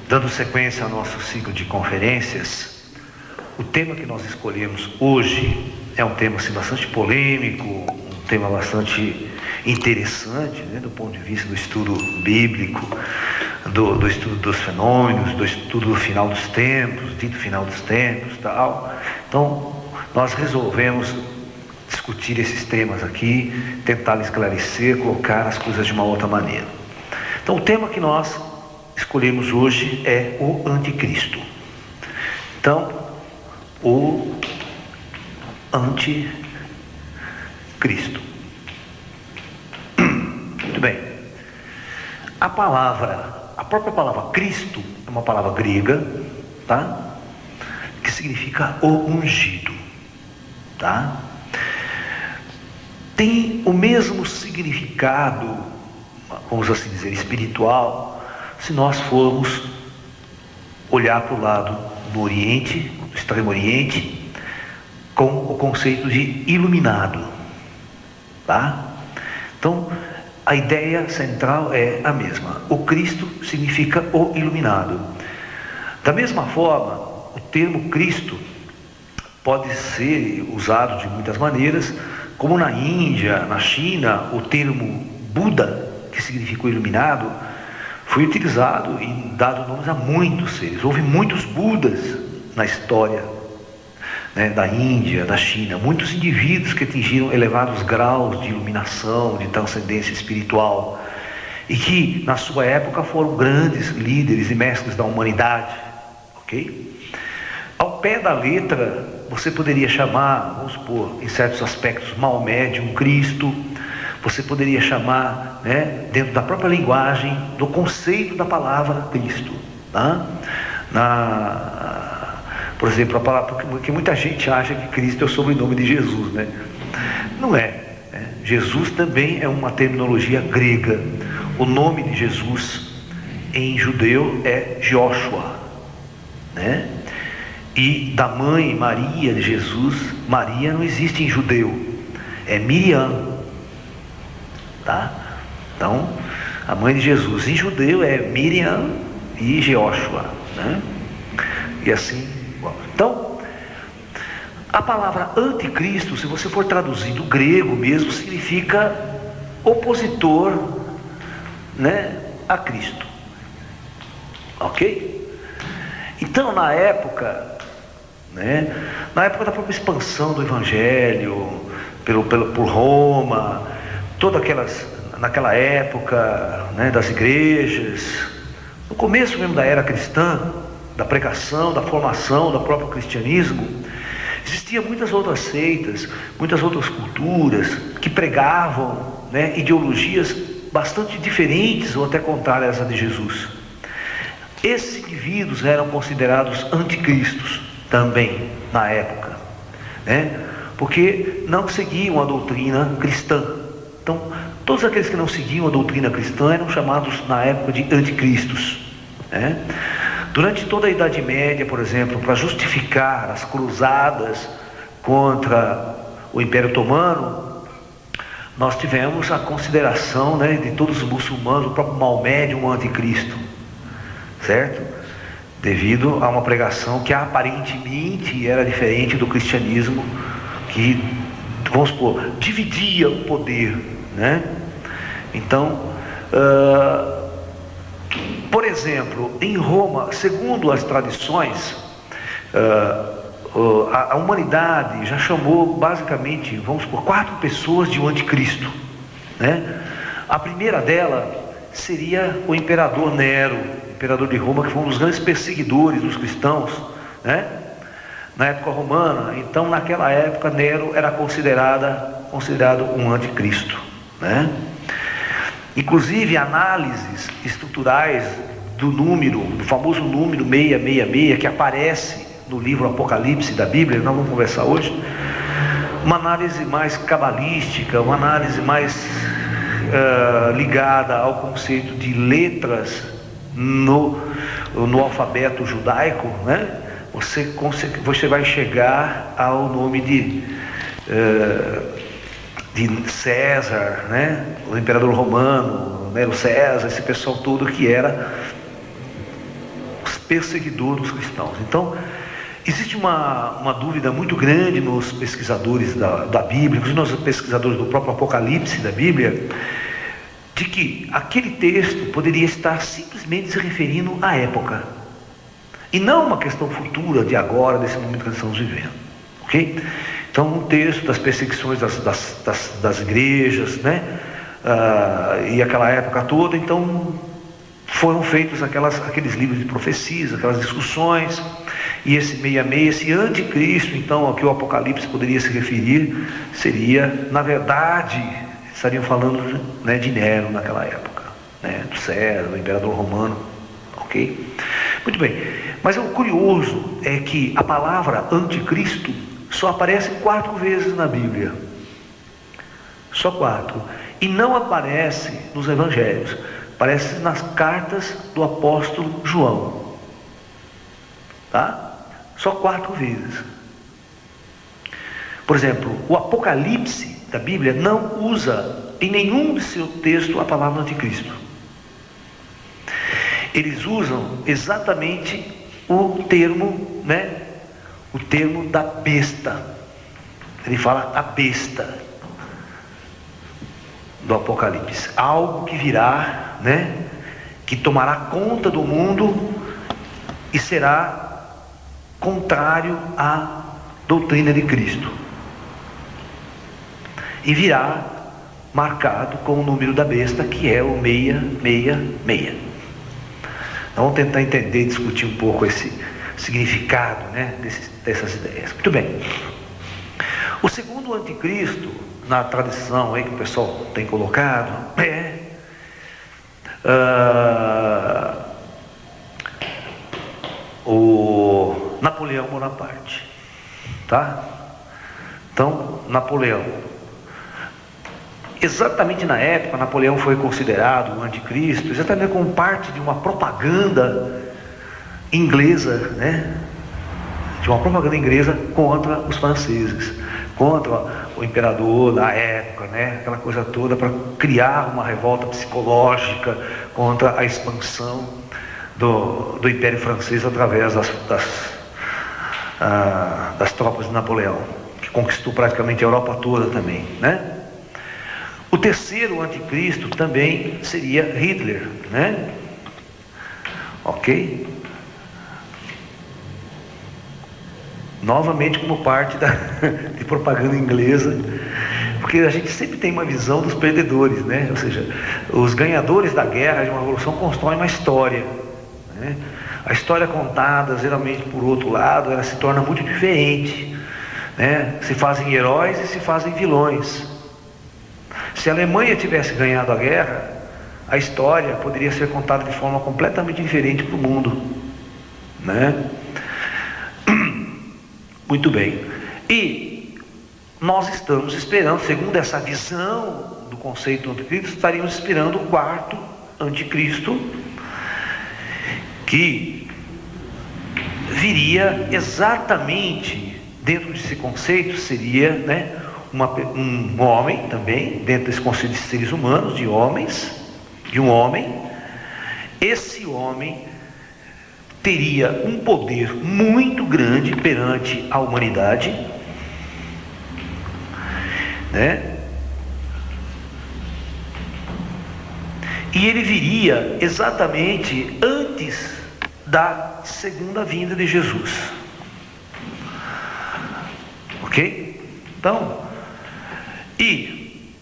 Dando sequência ao nosso ciclo de conferências, o tema que nós escolhemos hoje é um tema assim, bastante polêmico, um tema bastante interessante, né, do ponto de vista do estudo bíblico, do estudo dos fenômenos, do estudo do final dos tempos, dito final dos tempos, tal. Então, nós resolvemos discutir esses temas aqui, tentar esclarecer, colocar as coisas de uma outra maneira. Então, o tema que nós escolhemos hoje é o anticristo. Então, o anticristo. Muito bem. A própria palavra Cristo é uma palavra grega, tá? Que significa o ungido, tá? Tem o mesmo significado, vamos assim dizer, espiritual, se nós formos olhar para o lado do Oriente, do Extremo Oriente, com o conceito de iluminado, tá? Então, a ideia central é a mesma. O Cristo significa o iluminado. Da mesma forma, o termo Cristo pode ser usado de muitas maneiras, como na Índia, na China, o termo Buda, que significa o iluminado, foi utilizado e dado nomes a muitos seres. Houve muitos Budas na história, né, da Índia, da China, muitos indivíduos que atingiram elevados graus de iluminação, de transcendência espiritual, e que na sua época foram grandes líderes e mestres da humanidade, ok? Ao pé da letra, você poderia chamar, vamos supor, em certos aspectos, Maomé de um Cristo. Você poderia chamar, né, dentro da própria linguagem, do conceito da palavra Cristo, tá? Por exemplo, a palavra, porque muita gente acha que Cristo é o sobrenome de Jesus, né? Não é, né? Jesus também é uma terminologia grega. O nome de Jesus em judeu é Joshua, né? E da mãe Maria de Jesus, Maria não existe em judeu, é Miriam, tá? Então, a mãe de Jesus em judeu é Miriam e Joshua, né? E assim, bom. Então, a palavra anticristo, se você for traduzir do grego mesmo, significa opositor, né, a Cristo, ok? Então, na época, né, na época da própria expansão do Evangelho por Roma, naquela época, né, das igrejas, no começo mesmo da era cristã, da pregação, da formação do próprio cristianismo, existiam muitas outras seitas, muitas outras culturas que pregavam, né, ideologias bastante diferentes ou até contrárias à de Jesus. Esses indivíduos eram considerados anticristos também na época, né, porque não seguiam a doutrina cristã. Então, todos aqueles que não seguiam a doutrina cristã eram chamados na época de anticristos, né? Durante toda a Idade Média, por exemplo, para justificar as cruzadas contra o Império Otomano, nós tivemos a consideração, né, de todos os muçulmanos, o próprio Maomé de um anticristo, certo? Devido a uma pregação que aparentemente era diferente do cristianismo, que, vamos supor, dividia o poder, né? Então, por exemplo, em Roma, segundo as tradições, a humanidade já chamou basicamente, vamos supor, 4 pessoas de um anticristo, né? A primeira dela seria o imperador Nero, imperador de Roma, que foi um dos grandes perseguidores dos cristãos, né, na época romana. Então, naquela época, Nero era considerado um anticristo, né? Inclusive, análises estruturais do famoso número 666, que aparece no livro Apocalipse da Bíblia, nós vamos conversar hoje, uma análise mais cabalística, uma análise mais ligada ao conceito de letras no alfabeto judaico, né? Você vai chegar ao nome de César, né? O imperador romano, Nero César, esse pessoal todo que era perseguidor dos cristãos. Então, existe uma dúvida muito grande nos pesquisadores da Bíblia, inclusive nos pesquisadores do próprio Apocalipse da Bíblia, de que aquele texto poderia estar simplesmente se referindo à época, e não uma questão futura, de agora, desse momento que nós estamos vivendo, ok? Então, um texto das perseguições das igrejas, né? E aquela época toda, então foram feitos aqueles livros de profecias, aquelas discussões, e esse meia-meia, esse anticristo, então, a que o Apocalipse poderia se referir, seria, na verdade, estariam falando, né, de Nero naquela época, né, do César, do imperador romano, ok? Muito bem, mas o curioso é que a palavra anticristo só aparece 4 vezes na Bíblia, só 4, e não aparece nos evangelhos, aparece nas cartas do apóstolo João, tá? Só 4 vezes. Por exemplo, o Apocalipse da Bíblia não usa em nenhum de seu texto a palavra anticristo. Eles usam exatamente o termo, né? O termo da besta. Ele fala a besta do Apocalipse, algo que virá, né? Que tomará conta do mundo e será contrário à doutrina de Cristo, e virá marcado com o número da besta, que é o 666. Então, vamos tentar entender e discutir um pouco esse significado, né, dessas ideias. Muito bem. O segundo anticristo, na tradição aí que o pessoal tem colocado, é o Napoleão Bonaparte, tá? Então, Napoleão, exatamente na época, Napoleão foi considerado o anticristo, exatamente como parte de uma propaganda inglesa, né? De uma propaganda inglesa contra os franceses, contra o imperador da época, né? Aquela coisa toda para criar uma revolta psicológica contra a expansão do Império Francês através das tropas de Napoleão, que conquistou praticamente a Europa toda também, né? O terceiro anticristo também seria Hitler, né? Ok? Novamente como parte de propaganda inglesa, porque a gente sempre tem uma visão dos perdedores, né? Ou seja, os ganhadores da guerra de uma revolução constroem uma história, né? A história contada, geralmente por outro lado, ela se torna muito diferente, né? Se fazem heróis e se fazem vilões. Se a Alemanha tivesse ganhado a guerra, a história poderia ser contada de forma completamente diferente para o mundo, né? Muito bem. E nós estamos esperando, segundo essa visão do conceito do anticristo, estaríamos esperando o quarto anticristo, que viria exatamente dentro desse conceito, seria, né, um homem também, dentro desse conceito de seres humanos, de homens, de um homem. Esse homem teria um poder muito grande perante a humanidade, né? E ele viria exatamente antes da segunda vinda de Jesus, ok? Então, e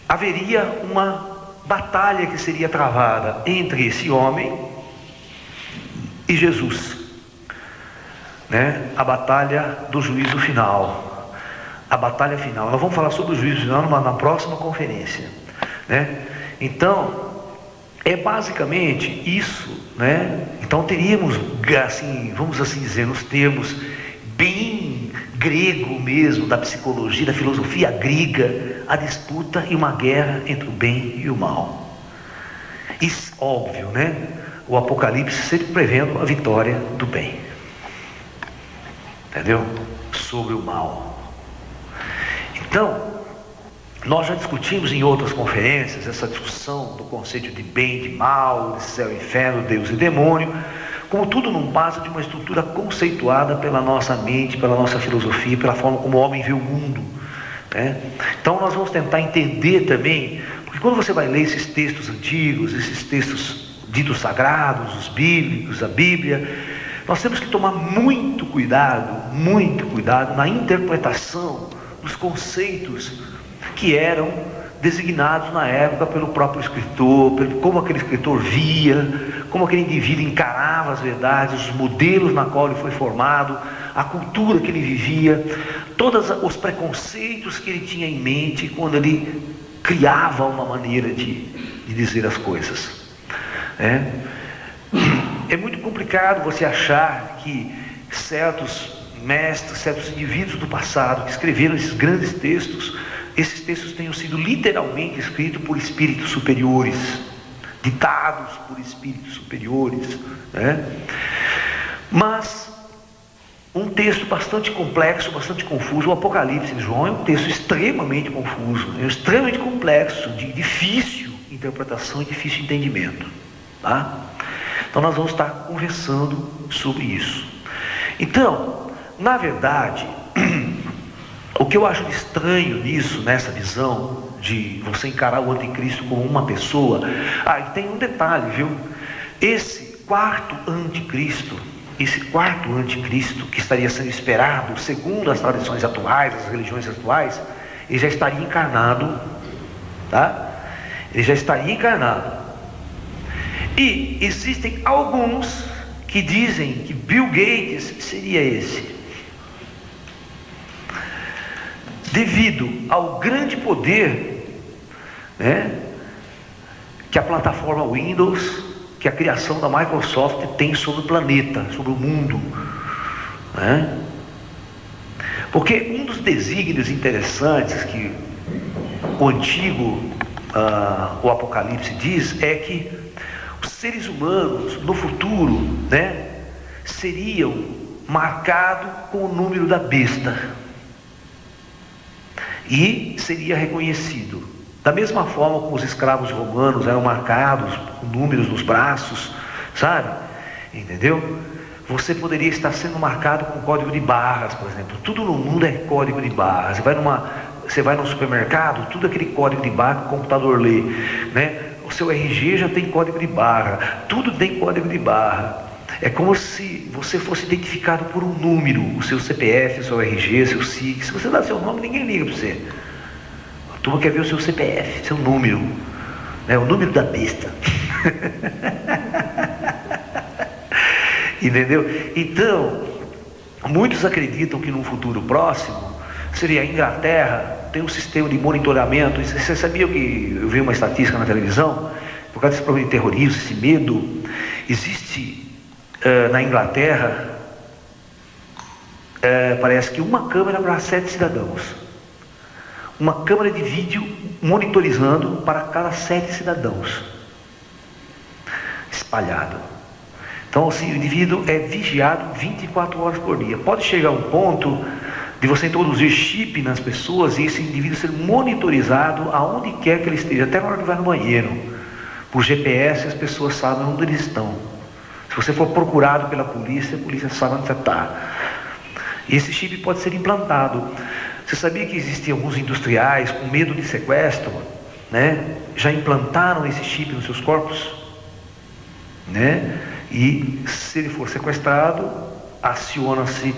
haveria uma batalha que seria travada entre esse homem e Jesus, né? A batalha do juízo final, a batalha final. Nós vamos falar sobre o juízo final na próxima conferência, né? Então, é basicamente isso, né? Então teríamos, assim, vamos assim dizer, nos termos bem grego mesmo, da psicologia, da filosofia grega, a disputa e uma guerra entre o bem e o mal. Isso, óbvio, né? O Apocalipse sempre prevendo a vitória do bem, entendeu? Sobre o mal. Então, nós já discutimos em outras conferências essa discussão do conceito de bem e de mal, de céu e inferno, Deus e demônio, como tudo não passa de uma estrutura conceituada pela nossa mente, pela nossa filosofia, pela forma como o homem vê o mundo, né? Então nós vamos tentar entender também, porque quando você vai ler esses textos antigos, esses textos ditos sagrados, os bíblicos, a Bíblia, nós temos que tomar muito cuidado na interpretação dos conceitos que eram designados na época pelo próprio escritor, como aquele escritor via, como aquele indivíduo encarava as verdades, os modelos na qual ele foi formado, a cultura que ele vivia, todos os preconceitos que ele tinha em mente quando ele criava uma maneira de dizer as coisas. É muito complicado você achar que certos mestres, certos indivíduos do passado que escreveram esses grandes textos, esses textos tenham sido literalmente escritos por espíritos superiores, ditados por espíritos superiores, né? Mas um texto bastante complexo, bastante confuso, o Apocalipse de João é um texto extremamente confuso, extremamente complexo, de difícil interpretação e difícil entendimento, tá? Então nós vamos estar conversando sobre isso. Então, na verdade, o que eu acho estranho nisso, nessa visão de você encarar o anticristo como uma pessoa, e tem um detalhe, viu? Esse quarto anticristo que estaria sendo esperado, segundo as tradições atuais, as religiões atuais, ele já estaria encarnado, tá? Ele já estaria encarnado. E existem alguns que dizem que Bill Gates seria esse, devido ao grande poder, né, que a plataforma Windows, que a criação da Microsoft tem sobre o planeta, sobre o mundo, né? Porque um dos desígnios interessantes que o antigo, o Apocalipse diz, é que os seres humanos no futuro, né, seriam marcados com o número da besta e seria reconhecido da mesma forma como os escravos romanos eram marcados com números nos braços, sabe? Entendeu? Você poderia estar sendo marcado com código de barras, por exemplo. Tudo no mundo é código de barras. Você vai no supermercado, tudo aquele código de barra que o computador lê, né? O seu RG já tem código de barra, tudo tem código de barra. É como se você fosse identificado por um número, o seu CPF, o seu RG, o seu SIC. Se você dá seu nome, ninguém liga para você. A turma quer ver o seu CPF, seu número, né? O número da besta. Entendeu? Então, muitos acreditam que num futuro próximo, seria a Inglaterra, tem um sistema de monitoramento. Você sabia que eu vi uma estatística na televisão, por causa desse problema de terrorismo, esse medo, existe na Inglaterra, parece que uma câmera para 7 cidadãos, uma câmera de vídeo monitorizando para cada 7 cidadãos, espalhado. Então assim, o indivíduo é vigiado 24 horas por dia. Pode chegar a um ponto de você introduzir chip nas pessoas e esse indivíduo ser monitorizado aonde quer que ele esteja, até na hora que vai no banheiro. Por GPS as pessoas sabem onde eles estão. Se você for procurado pela polícia, a polícia sabe onde você está. E esse chip pode ser implantado. Você sabia que existem alguns industriais com medo de sequestro, né? Já implantaram esse chip nos seus corpos, né? E se ele for sequestrado, aciona-se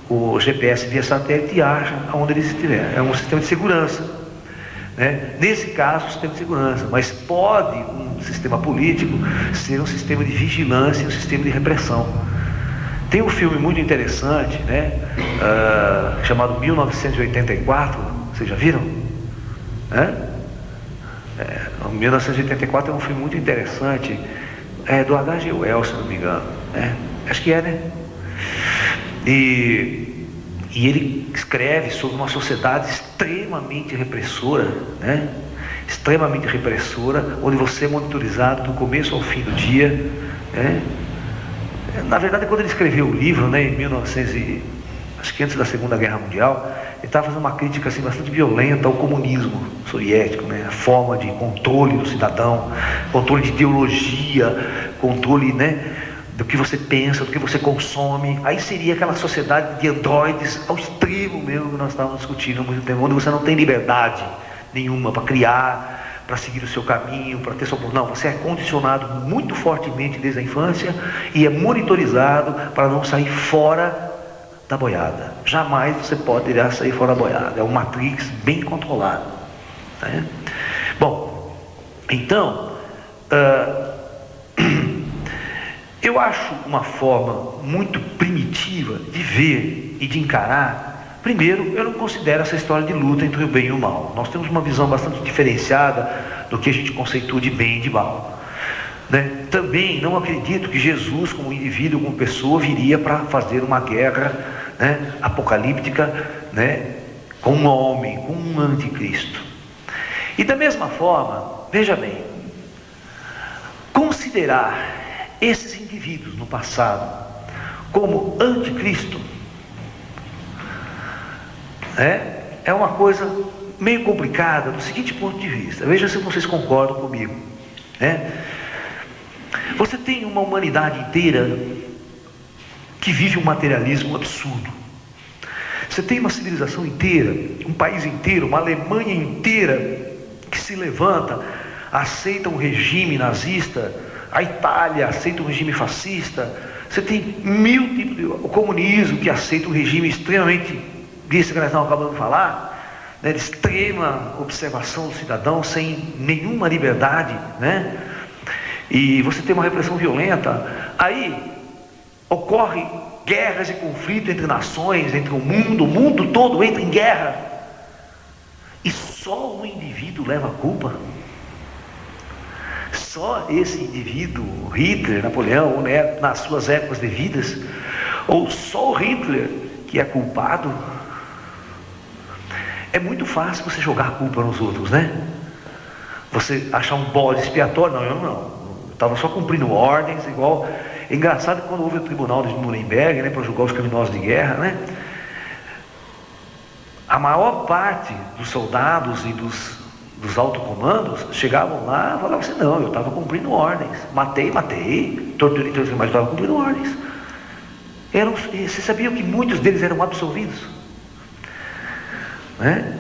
o GPS via satélite e acha onde ele estiver. É um sistema de segurança, né? Nesse caso, um sistema de segurança, mas pode um sistema político ser um sistema de vigilância, um sistema de repressão. Tem um filme muito interessante, né? Chamado 1984, vocês já viram? 1984 é um filme muito interessante, do H.G. Wells, se não me engano, né? Acho que é, né? E ele escreve sobre uma sociedade extremamente repressora, né? Extremamente repressora, onde você é monitorizado do começo ao fim do dia, né? Na verdade, quando ele escreveu o livro, né, em 1900, acho que antes da Segunda Guerra Mundial, ele estava fazendo uma crítica assim, bastante violenta ao comunismo soviético, né? A forma de controle do cidadão, controle de ideologia, controle, né, do que você pensa, do que você consome. Aí seria aquela sociedade de androides ao extremo mesmo que nós estávamos discutindo há muito tempo, onde você não tem liberdade nenhuma para criar, para seguir o seu caminho, para ter sua... Não, você é condicionado muito fortemente desde a infância e é monitorizado para não sair fora da boiada. Jamais você poderá sair fora da boiada. É um Matrix bem controlado, né? Bom, então eu acho uma forma muito primitiva de ver e de encarar. Primeiro, eu não considero essa história de luta entre o bem e o mal. Nós temos uma visão bastante diferenciada do que a gente conceitua de bem e de mal, né? Também não acredito que Jesus, como indivíduo, como pessoa, viria para fazer uma guerra, né, apocalíptica, né, com um homem, com um anticristo. E da mesma forma, veja bem, considerar esses indivíduos no passado como anticristo é uma coisa meio complicada do seguinte ponto de vista. Veja se vocês concordam comigo, né? Você tem uma humanidade inteira que vive um materialismo absurdo. Você tem uma civilização inteira, um país inteiro, uma Alemanha inteira que se levanta, aceita um regime nazista. A Itália aceita um regime fascista. Você tem mil tipos de... O comunismo, que aceita um regime extremamente, desse que nós estamos acabando de falar, né, de extrema observação do cidadão, sem nenhuma liberdade, né? E você tem uma repressão violenta. Aí ocorre guerras e conflitos entre nações, entre o mundo todo entra em guerra. E só o indivíduo leva a culpa. Só esse indivíduo, Hitler, Napoleão, né, nas suas épocas devidas, ou só o Hitler que é culpado. É muito fácil você jogar a culpa nos outros, né? Você achar um bode expiatório. Não, eu não. Eu estava só cumprindo ordens, igual... É engraçado que quando houve o tribunal de Nuremberg, né, para julgar os criminosos de guerra, né, a maior parte dos soldados e dos altocomandos chegavam lá e falavam assim: não, eu estava cumprindo ordens, matei, torturei, mas eu estava cumprindo ordens. Você sabia que muitos deles eram absolvidos, né?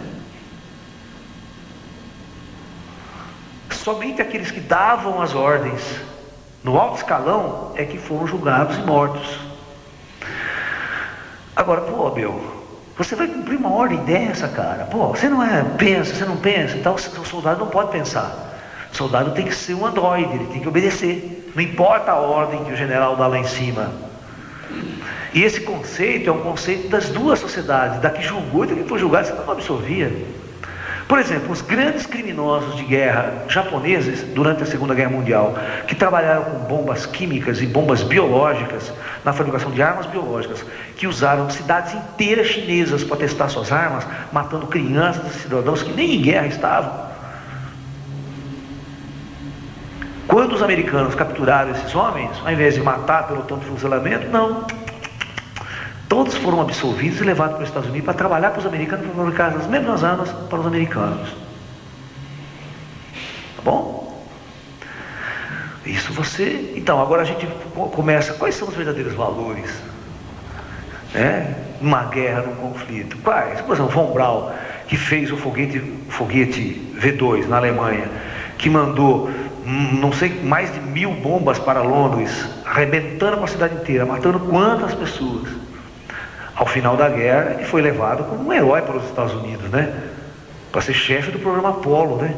Somente aqueles que davam as ordens no alto escalão é que foram julgados e mortos. Agora, você vai cumprir uma ordem dessa, cara? Você não pensa e tal. O soldado não pode pensar. O soldado tem que ser um androide, ele tem que obedecer. Não importa a ordem que o general dá lá em cima. E esse conceito é um conceito das duas sociedades, da que julgou e da que foi julgada. Você não absolvia. Por exemplo, os grandes criminosos de guerra japoneses durante a Segunda Guerra Mundial, que trabalharam com bombas químicas e bombas biológicas, na fabricação de armas biológicas, que usaram cidades inteiras chinesas para testar suas armas, matando crianças e cidadãos que nem em guerra estavam. Quando os americanos capturaram esses homens, ao invés de matar pelo tanto fuzilamento, não. Todos foram absolvidos e levados para os Estados Unidos para trabalhar para os americanos, para fabricar as mesmas armas para os americanos. Tá bom? Isso você... Então, agora a gente começa... Quais são os verdadeiros valores, né, numa guerra, num conflito? Quais? Por exemplo, Von Braun, que fez o foguete V2 na Alemanha, que mandou, não sei, mais de 1000 bombas para Londres, arrebentando com a cidade inteira, matando quantas pessoas? Ao final da guerra, ele foi levado como um herói para os Estados Unidos, né? Para ser chefe do programa Apollo, né?